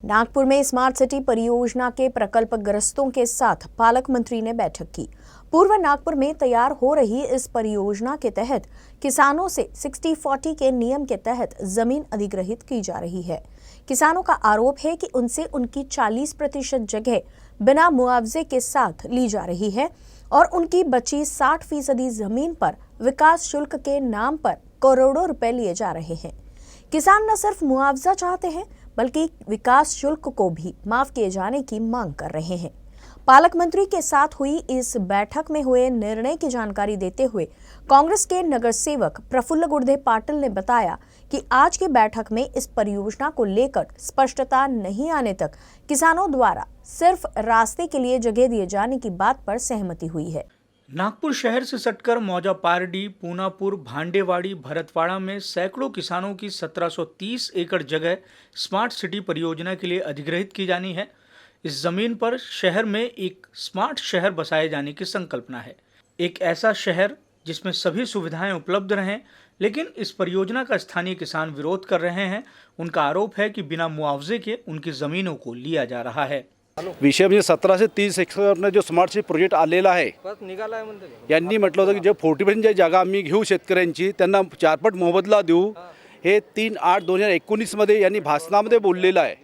नागपुर में smart city परियोजना के प्रकल्पग्रस्तों के साथ पालक मंत्री ने बैठक की। पूर्व नागपुर में तैयार हो रही इस परियोजना के तहत किसानों से 60-40 के नियम के तहत जमीन अधिग्रहित की जा रही है। किसानों का आरोप है कि उनसे उनकी 40% जगह बिना मुआवजे के साथ ली जा रही है और उनकी बची 60% जमीन पर विकास शुल्क के नाम पर करोड़ों रुपए लिए जा रहे हैं। किसान न सिर्फ मुआवजा चाहते हैं बल्कि विकास शुल्क को भी माफ किए जाने की मांग कर रहे हैं। पालक मंत्री के साथ हुई इस बैठक में हुए निर्णय की जानकारी देते हुए कांग्रेस के नगर सेवक प्रफुल्ल गुर्दे पाटिल ने बताया कि आज की बैठक में इस परियोजना को लेकर स्पष्टता नहीं आने तक किसानों द्वारा सिर्फ रास्ते के लिए जगह दिए जाने की बात पर सहमति हुई है। नागपुर शहर से सटकर मौजा पारडी, पूनापुर, भांडेवाड़ी, भरतवाड़ा में सैकड़ों किसानों की 1730 एकड़ जगह स्मार्ट सिटी परियोजना के लिए अधिग्रहित की जानी है। इस जमीन पर शहर में एक स्मार्ट शहर बसाए जाने की संकल्पना है। एक ऐसा शहर जिसमें सभी सुविधाएं उपलब्ध रहें, लेकिन इस परियोजना का स्थानीय किसान विरोध कर रहे हैं। उनका आरोप है कि बिना मुआवजे के उनकी जमीनों को लिया जा रहा है। विषय म्हणजे 17 से 30 एकरने जो स्मार्ट सिटी प्रोजेक्ट आलेला आहे यांनी म्हटलं होतं की जे 40% जी जागा आम्ही घेऊ शेतकऱ्यांची त्यांना 4 पट मोबदला देऊ, हे 3/8/2019 मध्ये यांनी भाषणामध्ये बोललेलं आहे।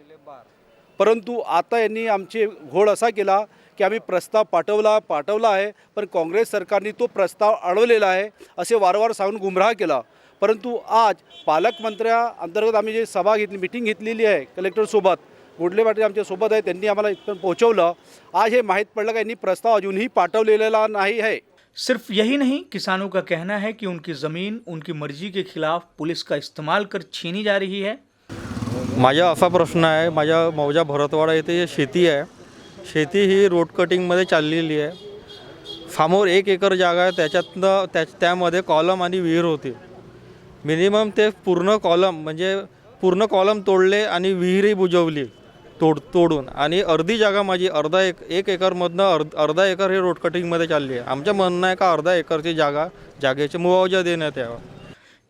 परंतु आता यांनी आमचे घोळ असा केला की आम्ही प्रस्ताव पाठवला आहे, पण काँग्रेस सरकारने तो प्रस्ताव अडवलेला आहे असे वारंवार सांगून गुमराह केला। परंतु आज पालकमंत्र्या अंतर्गत आम्ही जे सभा घेतली, मीटिंग घेतलेली आहे कलेक्टर सोबत, गुडले पाटील आमच्या सोबत आहे, त्यांनी आम्हाला इथपर्यंत पोहोचवलं। आज हे माहीत पडलं की यांनी प्रस्ताव अजूनही पाठवलेला नाही है। सिर्फ यही नहीं, किसानों का कहना है कि उनकी जमीन उनकी मर्जी के खिलाफ पुलिस का इस्तेमाल कर छीनी जा रही है। माझा असा प्रश्न आहे, माझ्या मौजा भरतवाडा येथे शेती आहे, शेती ही रोड कटिंगमध्ये चाललेली आहे। समोर 1 एकर जागा आहे, त्यामध्ये कॉलम आणि विहीर होती। मिनिमम ते पूर्ण कॉलम तोडले आणि विहीरही बुजवली तोडून, आणि अर्धी जागा माझी 1 एकरमधनं अर्धा एकर हे रोड कटिंगमध्ये चालली आहे। आमचं म्हणणं आहे का अर्धा एकरची जागेचे मुआवजा देण्यात यावा।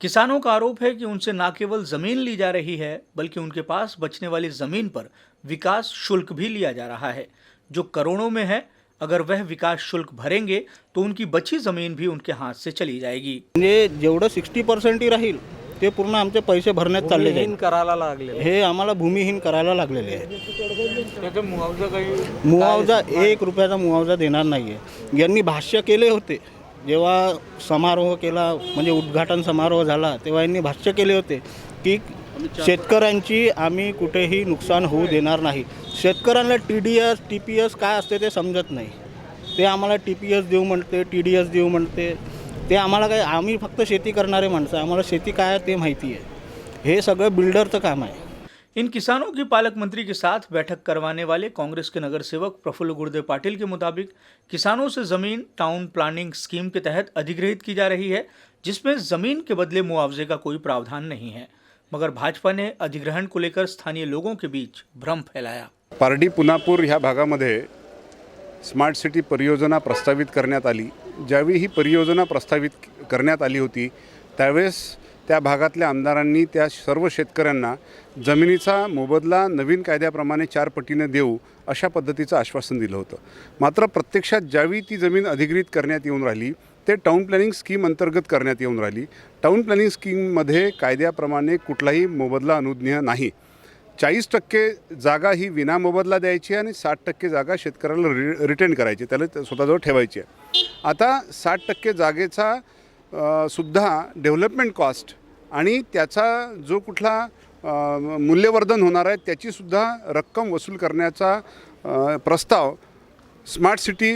किसानों का आरोप है कि उनसे न केवल जमीन ली जा रही है बल्कि उनके पास बचने वाली जमीन पर विकास शुल्क भी लिया जा रहा है, जो करोड़ों में है। अगर वह विकास शुल्क भरेंगे तो उनकी बची जमीन भी उनके हाथ से चली जाएगी। म्हणजे जेवढं 60% ही राहील ते पूर्ण आमचे पैसे भरण्यात चालले जाईल करायला लागले, हे आम्हाला भूमिहीन करायला लागलेले आहे। त्याचा मुआवजा 1 रुपयाचा मुआवजा देणार नाही आहे। यांनी भाष्य केले होते जेव्हा समारोह केला, म्हणजे उद्घाटन समारोह झाला, तेव्हा यांनी भाष्य केले होते की शेतकऱ्यांची आम्ही कुठेही नुकसान होऊ देणार नाही। शेतकऱ्यांना TDS TPS काय असते ते समजत नाही, ते आम्हाला TPS देऊ म्हणते, TDS देऊ म्हणते, ते आम्हाला काय, आम्ही फक्त शेती करणारे माणसं, आम्हाला शेती काय आहे ते माहिती आहे। हे सगळं बिल्डरचं काम आहे। इन किसानों की पालक मंत्री के साथ बैठक करवाने वाले कांग्रेस के नगर सेवक प्रफुल्ल गुर्दे पाटिल के मुताबिक किसानों से जमीन टाउन प्लानिंग स्कीम के तहत अधिग्रहित की जा रही है, जिसमें जमीन के बदले मुआवजे का कोई प्रावधान नहीं है। मगर भाजपा ने अधिग्रहण को लेकर स्थानीय लोगों के बीच भ्रम फैलाया। पारडी पुनापूर ह्या भागामध्ये स्मार्ट सिटी परियोजना प्रस्तावित करण्यात आली। ज्यावेळी ही परियोजना प्रस्तावित करण्यात आली होती त्यावेळेस त्या भागातल्या आमदारांनी त्या सर्व शेतकऱ्यांना जमिनीचा मोबदला नवीन कायद्याप्रमाणे 4 पटीने देऊ अशा पद्धतीचं आश्वासन दिलं होतं। मात्र प्रत्यक्षात ज्यावेळी ती जमीन अधिग्रहित करण्यात येऊन राहिली ते टाउन प्लॅनिंग स्कीम अंतर्गत करण्यात येऊन राहिली। टाउन प्लॅनिंग स्कीममध्ये कायद्याप्रमाणे कुठलाही मोबदला अनुज्ञेय नाही। 40% जागा ही विना मोबदला द्यायची आणि 60% जागा शेतकऱ्याला रिटेन करायची, त्याला स्वतःजवळ ठेवायची आहे। आता 60% जागेचा सुद्धा डेव्हलपमेंट कॉस्ट आणि त्याचा जो कुठला मूल्यवर्धन होणार आहे त्याचीसुद्धा रक्कम वसूल करण्याचा प्रस्ताव स्मार्ट सिटी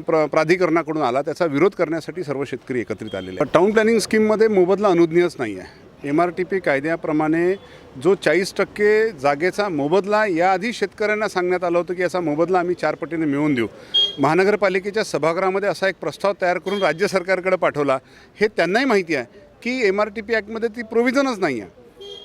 प्राधिकरणाकडून आला। त्याचा विरोध करण्यासाठी सर्व शेतकरी एकत्रित आलेले आहेत। टाउन प्लॅनिंग स्कीममध्ये मोबदला अनुज्ञेयच नाही आहे। MRTP कायद्याप्रमाणे जो 40% जागेचा मोबदला याआधी शेतकऱ्यांना सांगण्यात आलं होतं की याचा मोबदला आम्ही 4 पटीने मिळवून देऊ। महानगरपालिकेच्या सभागृहामध्ये असा एक प्रस्ताव तयार करून राज्य सरकारकडे पाठवला। हे त्यांनाही माहिती आहे की MRTP ॲक्टमध्ये ती प्रोव्हिजनच नाही आहे।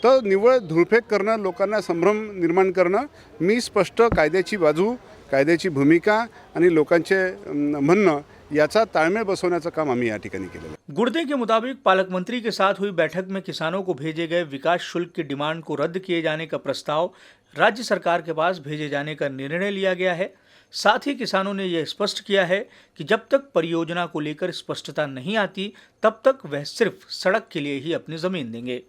तर निव्वळ धुळफेक करणं, लोकांना संभ्रम निर्माण करणं, मी स्पष्ट कायद्याची बाजू, कायद्याची भूमिका आणि लोकांचे म्हणणं याचा ताळमेळ बसवण्याचं काम आम्ही या ठिकाणी केलेलं आहे. गुर्दे के मुताबिक पालक मंत्री के साथ हुई बैठक में किसानों को भेजे गए विकास शुल्क की डिमांड को रद्द किए जाने का प्रस्ताव राज्य सरकार के पास भेजे जाने का निर्णय लिया गया है। साथ ही किसानों ने यह स्पष्ट किया है कि जब तक परियोजना को लेकर स्पष्टता नहीं आती तब तक वह सिर्फ सड़क के लिए ही अपनी जमीन देंगे।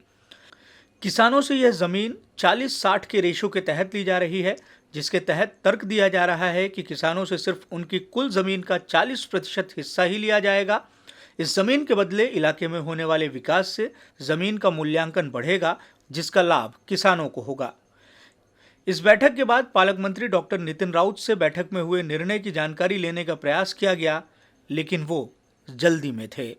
किसानों से यह जमीन 40-60 के रेशो के तहत ली जा रही है, जिसके तहत तर्क दिया जा रहा है कि किसानों से सिर्फ उनकी कुल जमीन का 40% हिस्सा ही लिया जाएगा। इस जमीन के बदले इलाके में होने वाले विकास से जमीन का मूल्यांकन बढ़ेगा, जिसका लाभ किसानों को होगा। इस बैठक के बाद पालक मंत्री डॉक्टर नितिन राउत से बैठक में हुए निर्णय की जानकारी लेने का प्रयास किया गया, लेकिन वो जल्दी में थे।